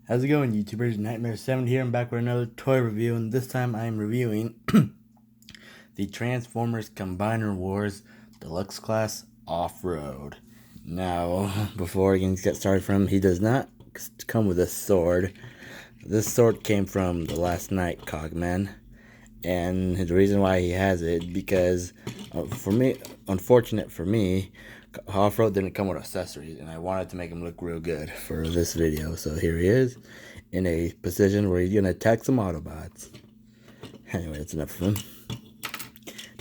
How's it going, YouTubers? Nightmare7 here. I'm back with another toy review, and this time I am reviewing the Transformers Combiner Wars Deluxe Class Off-Road. Now, before we can get started from him, he does not come with a sword. This sword came from the Last Night Cogman, and the reason why he has it because for me, unfortunate for me, Offroad didn't come with accessories, and I wanted to make him look real good for this video. So here he is in a position where he's gonna attack some Autobots. Anyway, that's enough of him.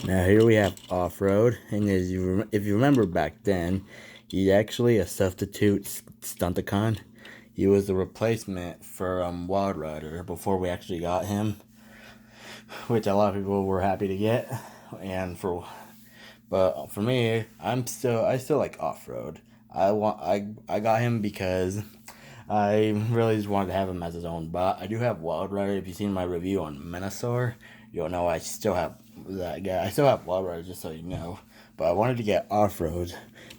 Now here we have Offroad, and if you remember back then, he's actually a substitute Stunticon. He was the replacement for Wild Rider before we actually got him, which a lot of people were happy to get. But for me, I still like Offroad. I got him because I really just wanted to have him as his own bot. I do have Wild Rider. If you've seen my review on Menasor, you'll know I still have that guy. I still have Wild Rider, just so you know. But I wanted to get Offroad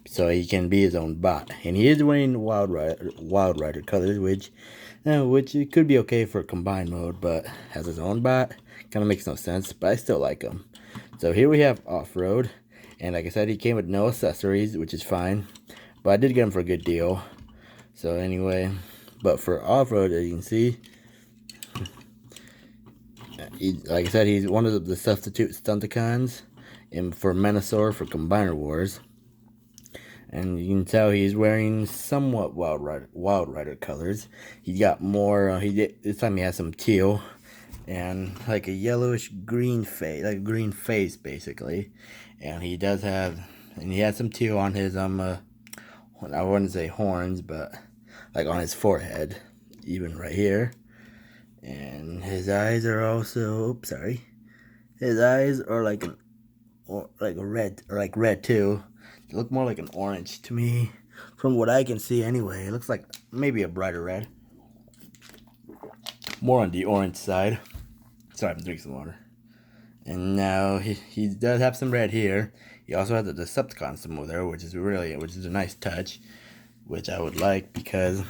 so he can be his own bot, and he is wearing Wild Rider colors, which it could be okay for combined mode, but as his own bot, kind of makes no sense. But I still like him. So here we have Offroad. And like I said, he came with no accessories, which is fine. But I did get him for a good deal. So anyway, but for Offroad, as you can see, like I said, he's one of the substitute Stunticons and for Menasor for Combiner Wars. And you can tell he's wearing somewhat Wild Rider colors. He got more, this time he has some teal and like a yellowish green face, like a green face basically. And he has some teal on his I wouldn't say horns, but like on his forehead, even right here. And his eyes are also, his eyes are like red too. They look more like an orange to me, from what I can see anyway. It looks like maybe a brighter red, more on the orange side. Sorry, I'm drinking some water. And now he does have some red here. He also has the Decepticon symbol there, which is a nice touch, which I would like, because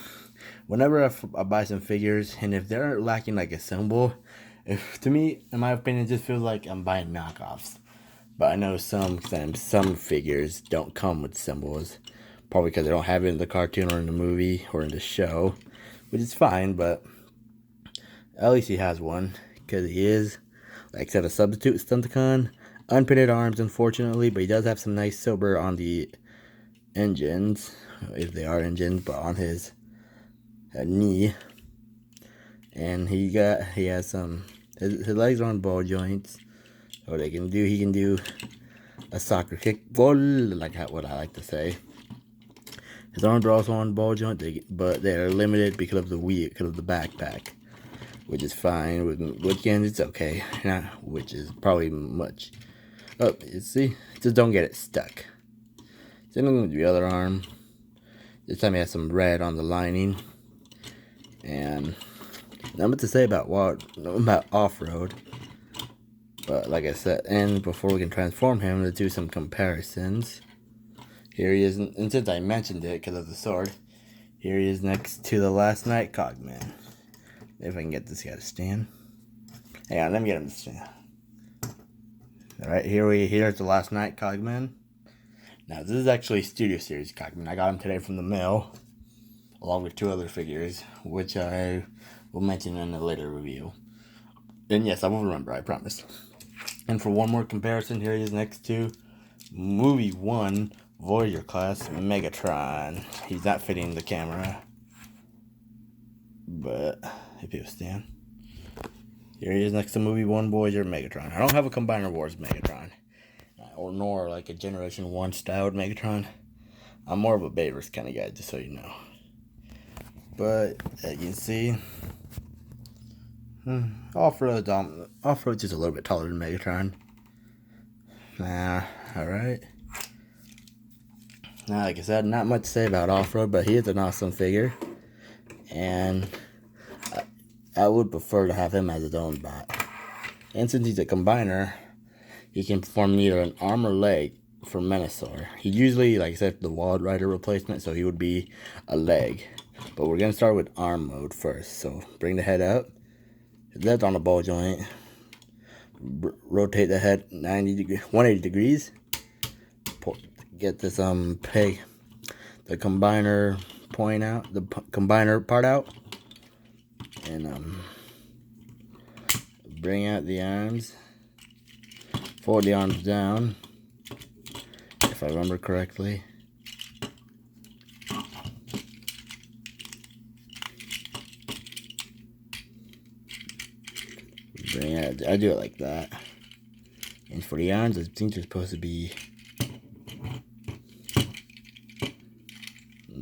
whenever I buy some figures, and if they're lacking like a symbol, to me, in my opinion, it just feels like I'm buying knockoffs. But I know sometimes some figures don't come with symbols, probably because they don't have it in the cartoon or in the movie or in the show, which is fine. But at least he has one, because he is, like I said, a substitute Stunticon. Unprinted arms, unfortunately, but he does have some nice silver on the engines, if they are engines, but on his knee. And he has some, his legs are on ball joints, so he can do a soccer kick, what I like to say. His arms are also on ball joint, but they're limited because of the backpack, which is fine. With it's okay. Which is probably much. Oh, you see? Just don't get it stuck. Same with the other arm. This time he has some red on the lining. And not much to say about Offroad. But like I said, and before we can transform him, let's do some comparisons. Here he is, and since I mentioned it because of the sword, here he is next to the Last Night Cogman. If I can get this guy to stand. Hang on, let me get him to stand. Alright, here's the Last Night Cogman. Now, this is actually Studio Series Cogman. I got him today from the mail, along with 2 other figures, which I will mention in a later review. And yes, I will remember, I promise. And for one more comparison, here he is next to Movie 1 Voyager Class Megatron. He's not fitting the camera, but if he'll stand. Here he is next to Movie 1 Voyager Megatron. I don't have a Combiner Wars Megatron, nor like a Generation 1 styled Megatron. I'm more of a Bayverse kind of guy, just so you know. But as you can see, Offroad's just a little bit taller than Megatron. Alright. Now, like I said, not much to say about Offroad, but he is an awesome figure. And I would prefer to have him as his own bot. And since he's a combiner, he can perform either an arm or leg for Menasor. He usually, like I said, the Wild Rider replacement, so he would be a leg. But we're going to start with arm mode first. So bring the head up. That's on the ball joint. Rotate the head 180 degrees. Get this peg, the combiner point out, the combiner part out, and bring out the arms. Fold the arms down, if I remember correctly. Bring out. I do it like that. And for the arms, I think they're supposed to be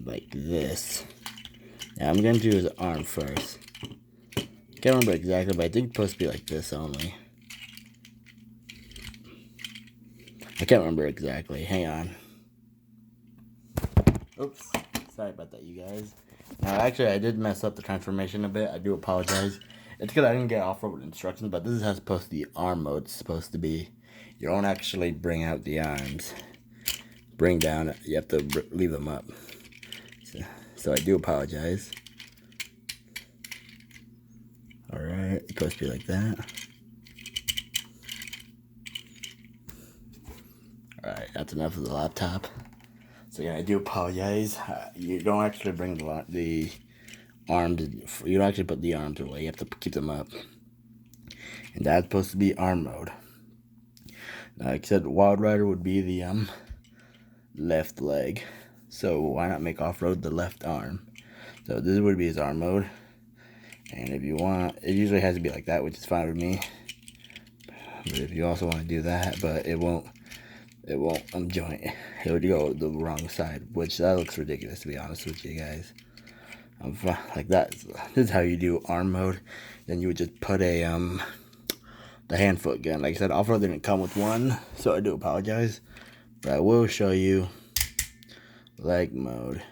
like this. Now I'm gonna do his arm first. Can't remember exactly, but I think it's supposed to be like this only. I can't remember exactly. Hang on. Oops. Sorry about that, you guys. Now, actually, I did mess up the transformation a bit. I do apologize. It's because I didn't get off-road instructions, but this is how it's supposed to be. Arm mode is supposed to be. You don't actually bring out the arms. Bring down. You have to leave them up. So I do apologize. Alright, it's supposed to be like that. Alright, that's enough of the laptop. So yeah, I do apologize. You don't actually bring the arms. You don't actually put the arms away. You have to keep them up. And that's supposed to be arm mode. Like I said, Wild Rider would be the left leg. So why not make off-road the left arm? So this would be his arm mode. And if you want, it usually has to be like that, which is fine with me. But if you also want to do that, but it won't joint. It would go the wrong side, which that looks ridiculous, to be honest with you guys. Like that. This is how you do arm mode. Then you would just put a the hand foot gun. Like I said, off-road didn't come with one, so I do apologize. But I will show you leg mode.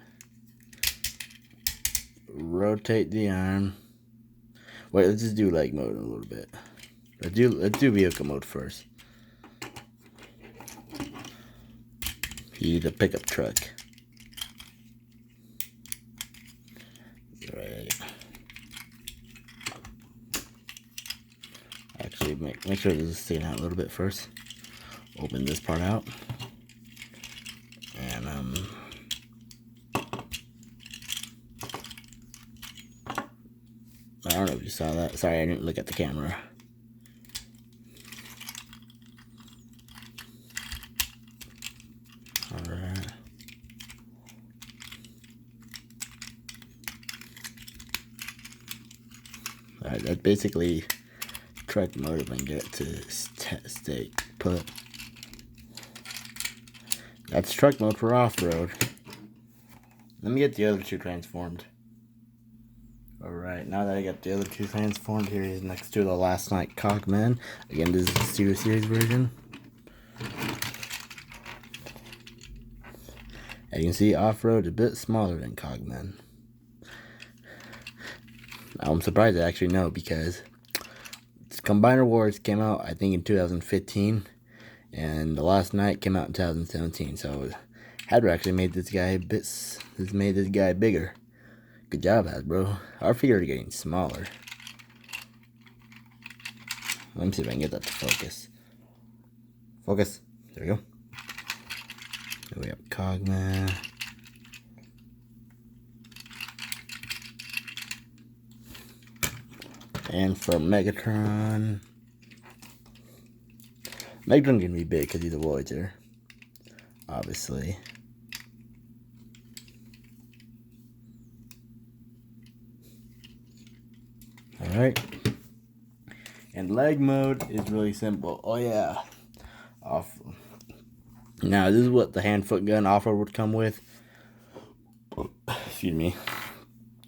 Rotate the arm. Wait, let's just do leg mode a little bit. Let's do vehicle mode first. You need a pickup truck. Right. Actually, make sure this is sticking out a little bit first. Open this part out. And I don't know if you saw that. Sorry, I didn't look at the camera. Alright. Alright, that's basically truck mode if I can get it to stay put. That's truck mode for off-road. Let me get the other two transformed. Alright, now that I got the other two transformed, here he is next to the Last Night Cogman. Again, this is the Studio Series version. As you can see, off-road is a bit smaller than Cogman. I'm surprised I actually know, because Combiner Wars came out, I think, in 2015. And The Last Night came out in 2017. So Hasbro actually made this guy made this guy bigger. Good job, Hasbro. Our figures are getting smaller. Let me see if I can get that to focus. Focus. There we go. Here we have Cogman. And for Megatron. Megatron can be big because he's a Voyager. Obviously. Alright. And leg mode is really simple. Oh yeah. Off. Now this is what the hand foot gun off-road would come with. Excuse me.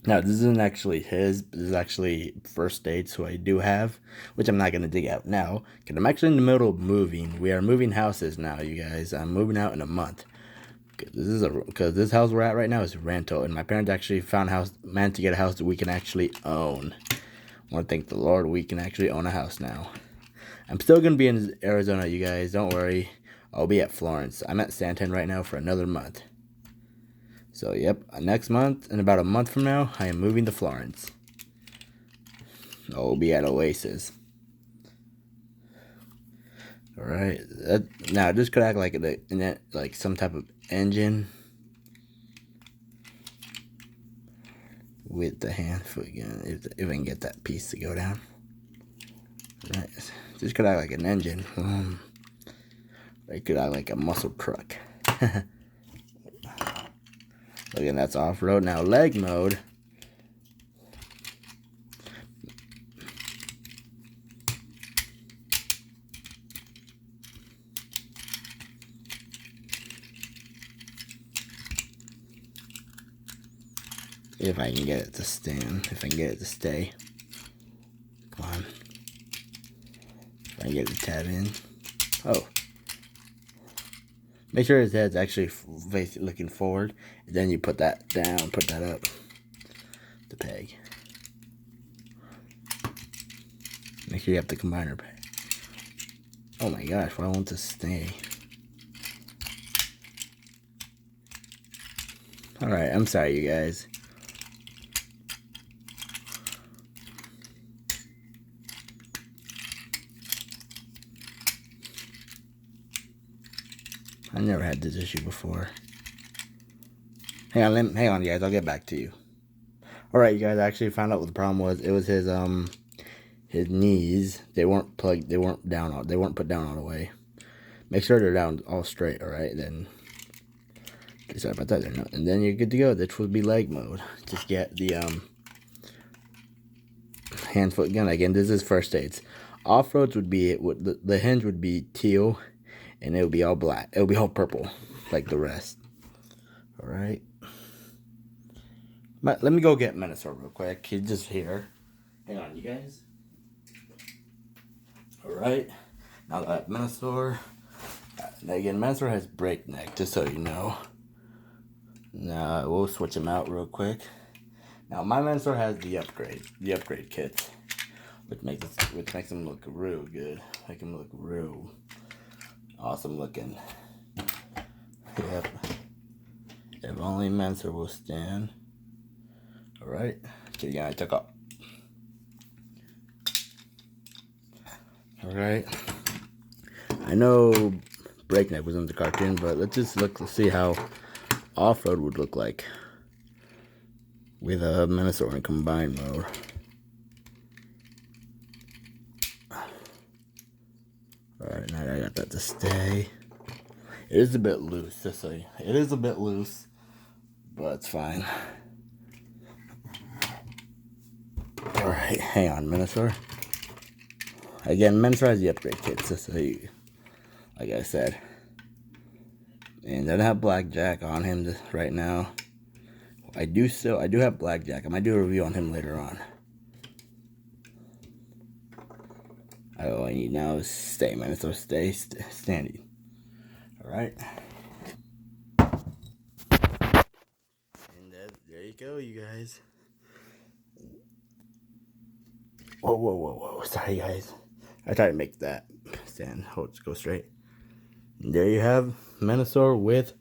Now this isn't actually his. This is actually first aid, so I do have, which I'm not gonna dig out now, because I'm actually in the middle of moving. We are moving houses now, you guys. I'm moving out in a month. Because this house we're at right now is rental, and my parents actually managed to get a house that we can actually own. I want to thank the Lord, we can actually own a house now. I'm still gonna be in Arizona, you guys. Don't worry. I'll be at Florence. I'm at Santan right now for another month. So, yep, next month, in about a month from now, I am moving to Florence. I'll be at Oasis. Alright, now this could act like some type of engine with the hand foot again, if I can get that piece to go down. Right, this could act like an engine. It could act like a muscle truck. Again, that's off-road. Now leg mode. If I can get it to stand, if I can get it to stay. Come on. If I can get it to tab in. Oh. Make sure his head's actually looking forward. And then you put that down, put that up. The peg. Make sure you have the combiner peg. Oh my gosh, why won't this stay? Alright, I'm sorry you guys. I never had this issue before. Hang on, guys. I'll get back to you. All right, you guys. I actually found out what the problem was. It was his knees. They weren't plugged. They weren't down. They weren't put down all the way. Make sure they're down all straight. All right, then. Sorry about that. They're not. And then you're good to go. This would be leg mode. Just get the hand foot gun again. This is first aids. Off roads would be the hinge would be teal. And it will be all black. It will be all purple, like the rest. All right. Let me go get Menasor real quick. He's just here. Hang on, you guys. All right. Now that Menasor. Again, Menasor has breakneck, just so you know. Now we'll switch him out real quick. Now my Menasor has the upgrade kit, which makes him look real good. Make him look real awesome looking. Yep. If only Menasor will stand. Alright. Okay, yeah, I took off. Alright. I know breakneck was in the cartoon, but let's see how off-road would look like with a Menasor in combined mode. Alright, now I got that to stay. It is a bit loose, just so it is a bit loose, but it's fine. Alright, hang on, Menasor. Again, Menasor has the upgrade kit, just so you, like I said. And I don't have Blackjack on him right now. I do have Blackjack. I might do a review on him later on. All I need now is stay, Menasor. Stay standing. Alright. And there you go, you guys. Whoa. Sorry, guys. I tried to make that stand. Go straight. And there you have Menasor with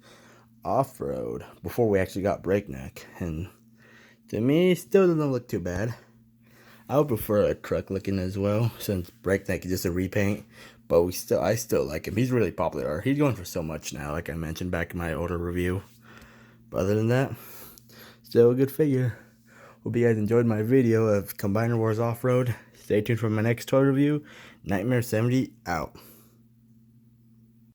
off-road before we actually got breakneck. And to me, it still doesn't look too bad. I would prefer a truck looking as well, since breakneck is just a repaint. But I still like him. He's really popular. He's going for so much now, like I mentioned back in my older review. But other than that, still a good figure. Hope you guys enjoyed my video of Combiner Wars Off-Road. Stay tuned for my next toy review. Nightmare 70 out.